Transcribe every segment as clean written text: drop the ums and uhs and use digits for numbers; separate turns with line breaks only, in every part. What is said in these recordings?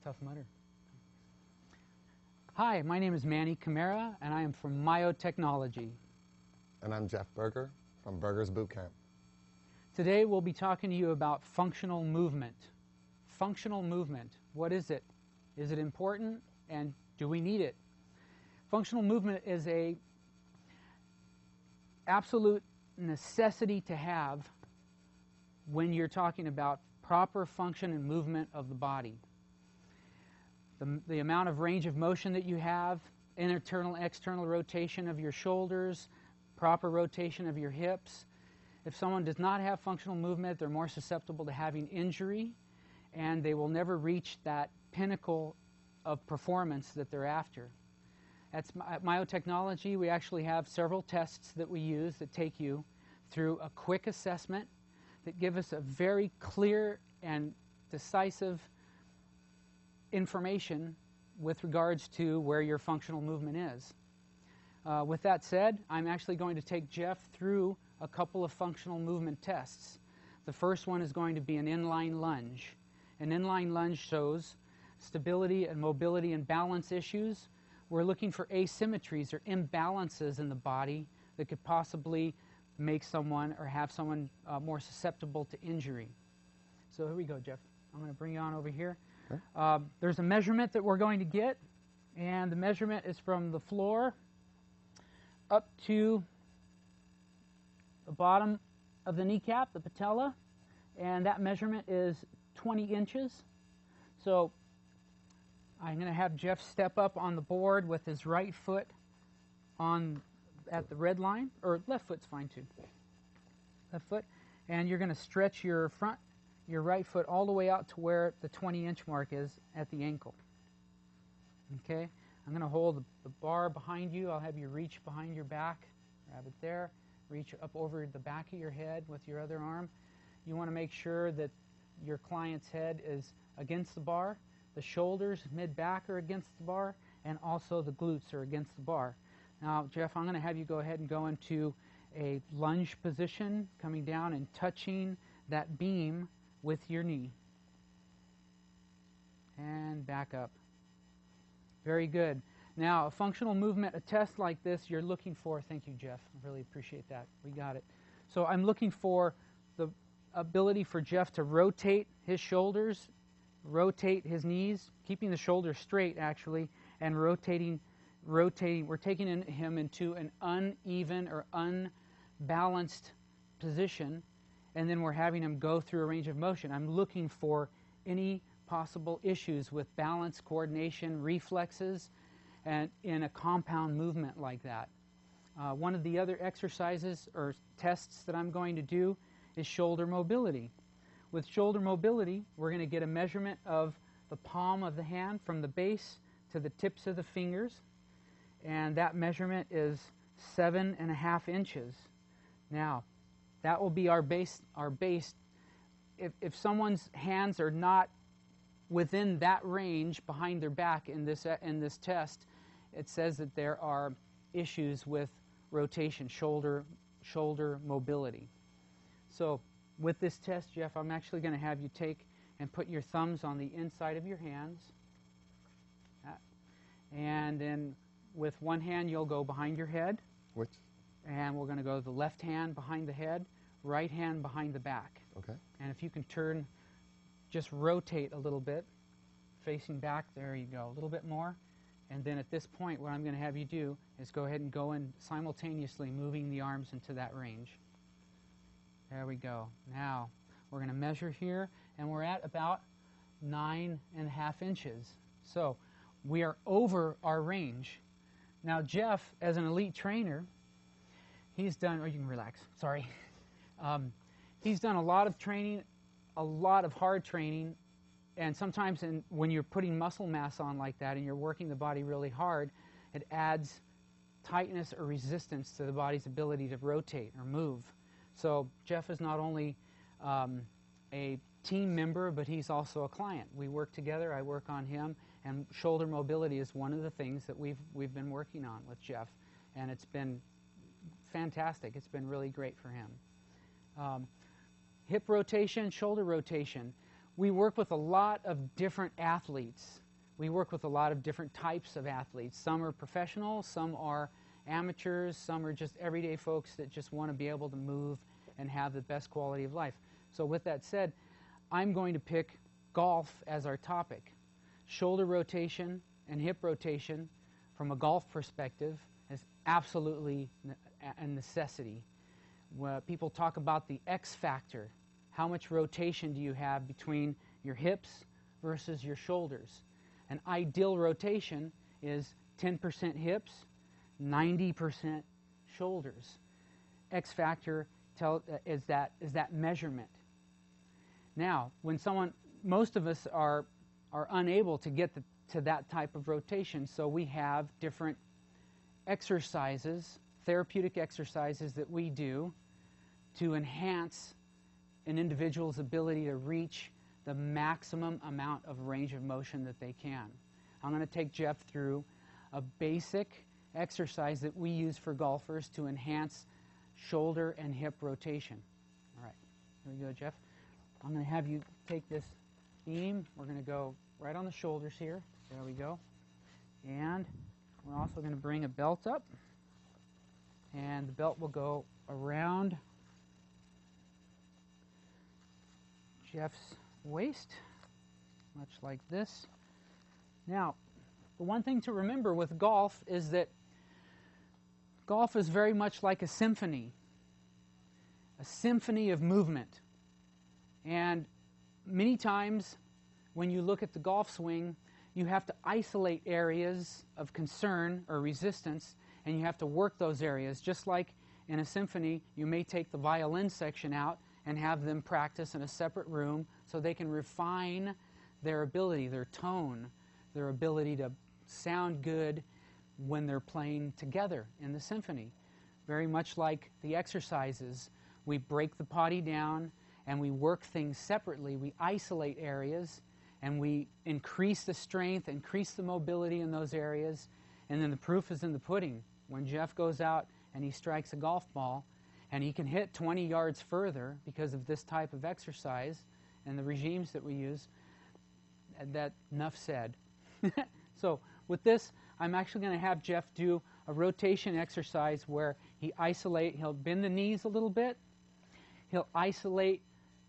Tough Mudder. Hi, my name is Manny Camara, and I am from Myotechnology.
And I'm Jeff Berger from Berger's Boot Camp.
Today we'll be talking to you about functional movement. Functional movement, what is it? Is it important, and do we need it? Functional movement is a absolute necessity to have when you're talking about proper function and movement of the body. The amount of range of motion that you have, internal, external rotation of your shoulders, proper rotation of your hips. If someone does not have functional movement, they're more susceptible to having injury, and they will never reach that pinnacle of performance that they're after. At Myotechnology, we actually have several tests that we use that take you through a quick assessment that give us a very clear and decisive information with regards to where your functional movement is. With that said, I'm actually going to take Jeff through a couple of functional movement tests. The first one is going to be an inline lunge. An inline lunge shows stability and mobility and balance issues. We're looking for asymmetries or imbalances in the body that could possibly make someone or have someone more susceptible to injury. So here we go, Jeff. I'm going to bring you on over here. Okay. There's a measurement that we're going to get, and the measurement is from the floor up to the bottom of the kneecap, the patella, and that measurement is 20 inches. So I'm going to have Jeff step up on the board with his right foot at the red line, or left foot's fine too. Left foot, and you're going to stretch your right foot all the way out to where the 20-inch mark is at the ankle. Okay, I'm going to hold the bar behind you. I'll have you reach behind your back, grab it there, reach up over the back of your head with your other arm. You want to make sure that your client's head is against the bar, the shoulders, mid-back are against the bar, and also the glutes are against the bar. Now, Jeff, I'm going to have you go ahead and go into a lunge position, coming down and touching that beam with your knee. And back up. Very good. Now, a functional movement, a test like this, you're looking for, thank you, Jeff, I really appreciate that. We got it. So I'm looking for the ability for Jeff to rotate his shoulders, rotate his knees, keeping the shoulders straight, actually, and rotating. We're taking him into an uneven or unbalanced position, and then we're having him go through a range of motion. I'm looking for any possible issues with balance, coordination, reflexes, and in a compound movement like that. One of the other exercises or tests that I'm going to do is shoulder mobility. With shoulder mobility, we're going to get a measurement of the palm of the hand from the base to the tips of the fingers, and that measurement is 7.5 inches. Now, that will be our base. If someone's hands are not within that range behind their back in this test, it says that there are issues with rotation, shoulder mobility. So with this test, Jeff, I'm actually going to have you take and put your thumbs on the inside of your hands. And then with one hand, you'll go behind your head.
Which?
And we're going to go the left hand behind the head, right hand behind the back.
Okay.
And if you can turn, just rotate a little bit, facing back, there you go, a little bit more. And then at this point, what I'm going to have you do is go ahead and go in simultaneously moving the arms into that range. There we go. Now, we're going to measure here, and we're at about 9.5 inches. So we are over our range. Now, Jeff, as an elite trainer, he's done, or you can relax, sorry. He's done a lot of training, a lot of hard training, and sometimes when you're putting muscle mass on like that and you're working the body really hard, it adds tightness or resistance to the body's ability to rotate or move. So Jeff is not only a team member, but he's also a client. We work together, I work on him, and shoulder mobility is one of the things that we've been working on with Jeff, and it's been fantastic. It's been really great for him. Hip rotation, shoulder rotation. we work with a lot of different athletes. We work with a lot of different types of athletes. Some are professional, some are amateurs, some are just everyday folks that just want to be able to move and have the best quality of life. So with that said, I'm going to pick golf as our topic. Shoulder rotation and hip rotation from a golf perspective is absolutely a necessity. When people talk about the X factor, how much rotation do you have between your hips versus your shoulders? An ideal rotation is 10% hips, 90% shoulders. X factor is that measurement. Now, when most of us are unable to get to that type of rotation, so we have different exercises, therapeutic exercises that we do to enhance an individual's ability to reach the maximum amount of range of motion that they can. I'm going to take Jeff through a basic exercise that we use for golfers to enhance shoulder and hip rotation. All right, here we go, Jeff. I'm going to have you take this beam. We're going to go right on the shoulders here. There we go. And we're also going to bring a belt up. And the belt will go around Jeff's waist, much like this. Now, the one thing to remember with golf is that golf is very much like a symphony of movement. And many times when you look at the golf swing, you have to isolate areas of concern or resistance, and you have to work those areas. Just like in a symphony, you may take the violin section out and have them practice in a separate room so they can refine their ability, their tone, their ability to sound good when they're playing together in the symphony. Very much like the exercises, we break the body down and we work things separately. We isolate areas and we increase the strength, increase the mobility in those areas, and then the proof is in the pudding. When Jeff goes out and he strikes a golf ball and he can hit 20 yards further because of this type of exercise and the regimes that we use, that enough said. So with this, I'm actually going to have Jeff do a rotation exercise where he'll bend the knees a little bit, he'll isolate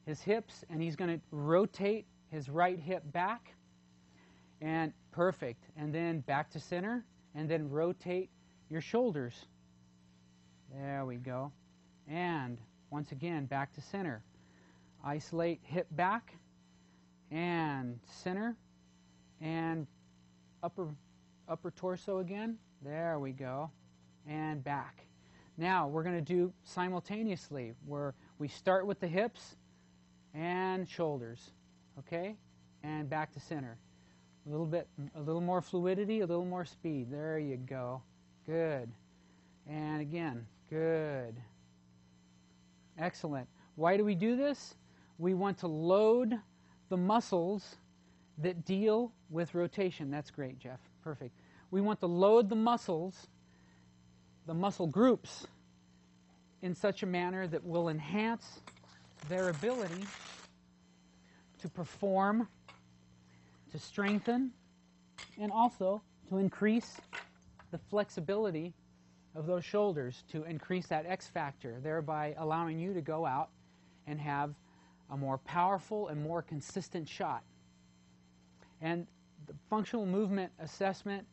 his hips, and he's going to rotate his right hip back, and perfect, and then back to center, and then rotate your shoulders. There we go. And once again, back to center. Isolate hip back, and center, and upper torso again. There we go. And back. Now we're going to do simultaneously where we start with the hips and shoulders. Okay? And back to center. A little more fluidity, a little more speed. There you go. Good. And again, good. Excellent. Why do we do this? We want to load the muscles that deal with rotation. That's great, Jeff. Perfect. We want to load the muscles, the muscle groups, in such a manner that will enhance their ability to perform, to strengthen, and also to increase the flexibility of those shoulders, to increase that X factor, thereby allowing you to go out and have a more powerful and more consistent shot. And the functional movement assessment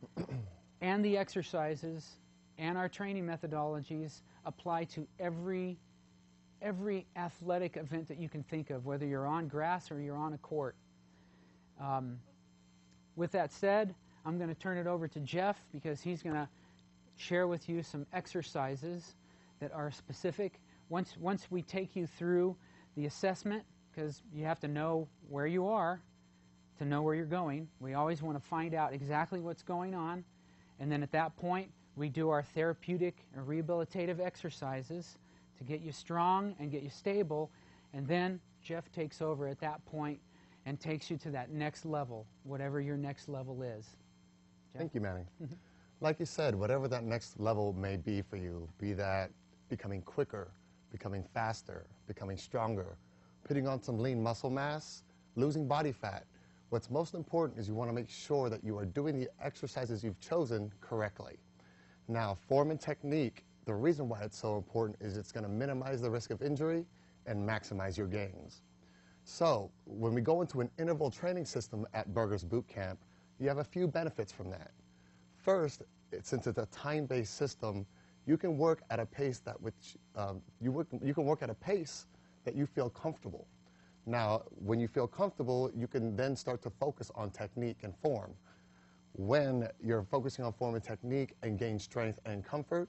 and the exercises and our training methodologies apply to every athletic event that you can think of, whether you're on grass or you're on a court. With that said, I'm going to turn it over to Jeff because he's going to share with you some exercises that are specific. Once we take you through the assessment, because you have to know where you are to know where you're going. We always want to find out exactly what's going on, and then at that point we do our therapeutic or rehabilitative exercises to get you strong and get you stable, and then Jeff takes over at that point and takes you to that next level, whatever your next level is. Jeff?
Thank you, Manny. Like you said, whatever that next level may be for you, be that becoming quicker, becoming faster, becoming stronger, putting on some lean muscle mass, losing body fat, what's most important is you want to make sure that you are doing the exercises you've chosen correctly. Now, form and technique, the reason why it's so important is it's going to minimize the risk of injury and maximize your gains. So, when we go into an interval training system at Berger's Boot Camp, you have a few benefits from that. First, since it's a time-based system, you can work at a pace that you can work at a pace that you feel comfortable. Now, when you feel comfortable, you can then start to focus on technique and form. When you're focusing on form and technique and gain strength and comfort,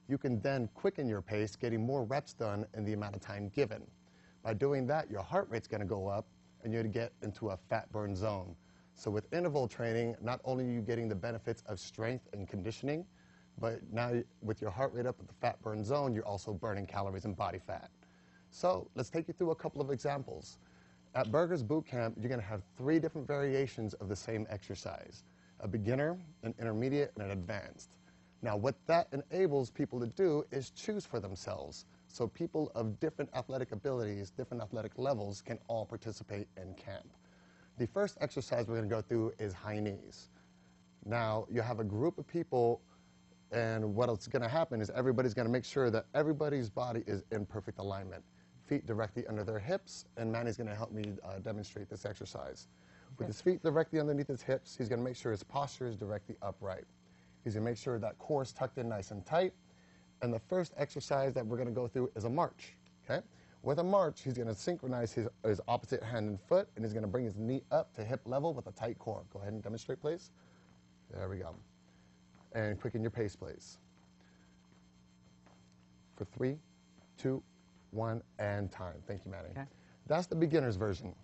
you can then quicken your pace, getting more reps done in the amount of time given. By doing that, your heart rate's going to go up, and you're going to get into a fat burn zone. So with interval training, not only are you getting the benefits of strength and conditioning, but now with your heart rate up at the fat burn zone, you're also burning calories and body fat. So let's take you through a couple of examples. At Berger's Boot Camp, you're going to have 3 different variations of the same exercise: a beginner, an intermediate, and an advanced. Now, what that enables people to do is choose for themselves. So people of different athletic abilities, different athletic levels can all participate in camp. The first exercise we're going to go through is high knees. Now, you have a group of people, and what's going to happen is everybody's going to make sure that everybody's body is in perfect alignment. Feet directly under their hips, and Manny's going to help me demonstrate this exercise. With his feet directly underneath his hips, he's going to make sure his posture is directly upright. He's going to make sure that core is tucked in nice and tight. And the first exercise that we're going to go through is a march. Okay? With a march, he's going to synchronize his opposite hand and foot, and he's going to bring his knee up to hip level with a tight core. Go ahead and demonstrate, please. There we go. And quicken your pace, please. For 3, 2, 1, and time. Thank you, Manny.
Okay.
That's the beginner's version.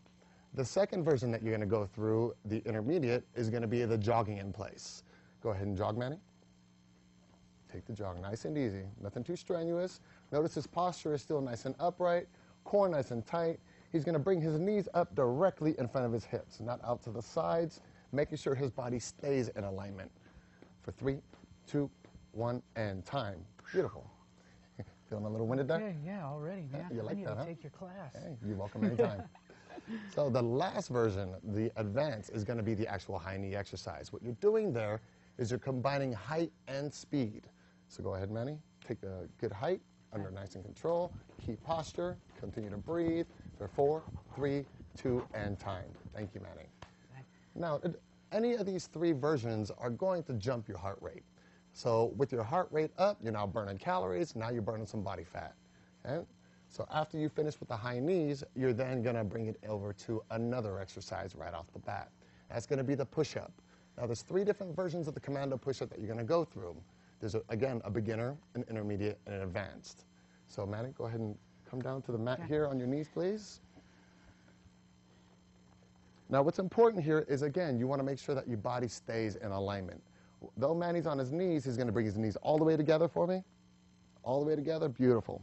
The second version that you're going to go through, the intermediate, is going to be the jogging in place. Go ahead and jog, Manny. Take the jog nice and easy. Nothing too strenuous. Notice his posture is still nice and upright, core nice and tight. He's going to bring his knees up directly in front of his hips, not out to the sides, making sure his body stays in alignment. For 3, 2, 1, and time. Beautiful. Feeling a little winded there?
Okay, yeah, already, man.
You like
I need
that,
to
huh?
take your class.
Hey, you're welcome anytime. So the last version, the advanced, is going to be the actual high knee exercise. What you're doing there is you're combining height and speed. So go ahead, Manny. Take a good height, under nice and control. Keep posture. Continue to breathe. For 4, 3, 2, and time. Thank you, Manny. Now, any of these 3 versions are going to jump your heart rate. So with your heart rate up, you're now burning calories. Now you're burning some body fat. Okay? So after you finish with the high knees, you're then going to bring it over to another exercise right off the bat. That's going to be the push-up. Now, there's 3 different versions of the commando push-up that you're going to go through. There's, again, a beginner, an intermediate, and an advanced. So, Manny, go ahead and come down to the mat here on your knees, please. Now, what's important here is, again, you want to make sure that your body stays in alignment. Though Manny's on his knees, he's going to bring his knees all the way together for me. All the way together. Beautiful.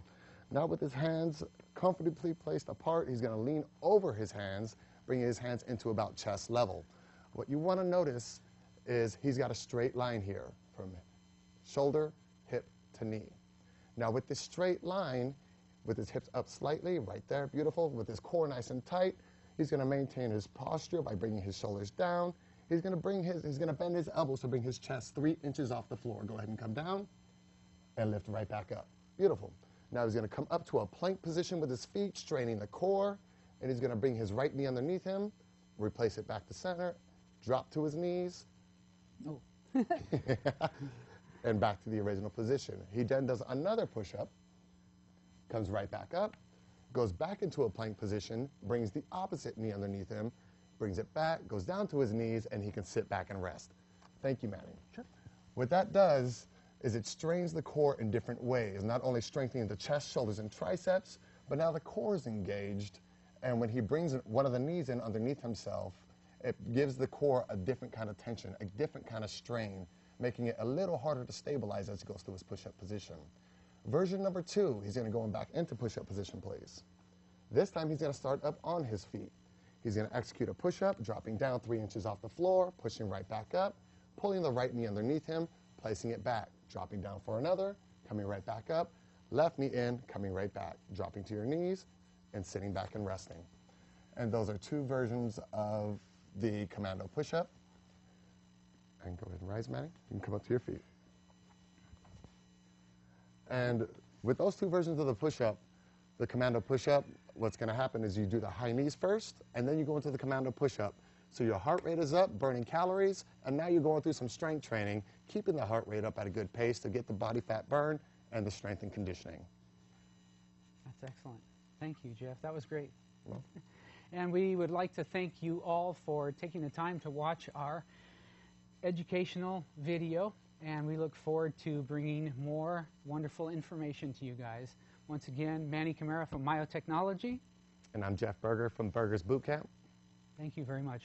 Now, with his hands comfortably placed apart, he's going to lean over his hands, bringing his hands into about chest level. What you want to notice is he's got a straight line here from shoulder, hip to knee. Now, with this straight line, with his hips up slightly, right there, beautiful, with his core nice and tight, he's going to maintain his posture by bringing his shoulders down. He's going to bend his elbows to bring his chest 3 inches off the floor. Go ahead and come down and lift right back up. Beautiful. Now he's going to come up to a plank position with his feet, straining the core, and he's going to bring his right knee underneath him, replace it back to center, drop to his knees, and back to the original position. He then does another push-up, comes right back up, goes back into a plank position, brings the opposite knee underneath him, brings it back, goes down to his knees, and he can sit back and rest. Thank you, Manny.
Sure.
What that does is it strains the core in different ways, not only strengthening the chest, shoulders, and triceps, but now the core is engaged, and when he brings one of the knees in underneath himself, it gives the core a different kind of tension, a different kind of strain, making it a little harder to stabilize as he goes through his push-up position. Version number 2, he's going to go back into push-up position, please. This time he's going to start up on his feet. He's going to execute a push-up, dropping down 3 inches off the floor, pushing right back up, pulling the right knee underneath him, placing it back, dropping down for another, coming right back up, left knee in, coming right back, dropping to your knees, and sitting back and resting. And those are two versions of the commando push-up. And go ahead and rise, Manny. You can come up to your feet. And with those two versions of the push-up, the commando push-up, what's going to happen is you do the high knees first, and then you go into the commando push-up. So your heart rate is up, burning calories, and now you're going through some strength training, keeping the heart rate up at a good pace to get the body fat burn and the strength and conditioning.
That's excellent. Thank you, Jeff. That was great.
Well,
And we would like to thank you all for taking the time to watch our educational video, and we look forward to bringing more wonderful information to you guys. Once again, Manny Camara from Myotechnology.
and I'm Jeff Berger from Berger's Boot Camp.
Thank you very much.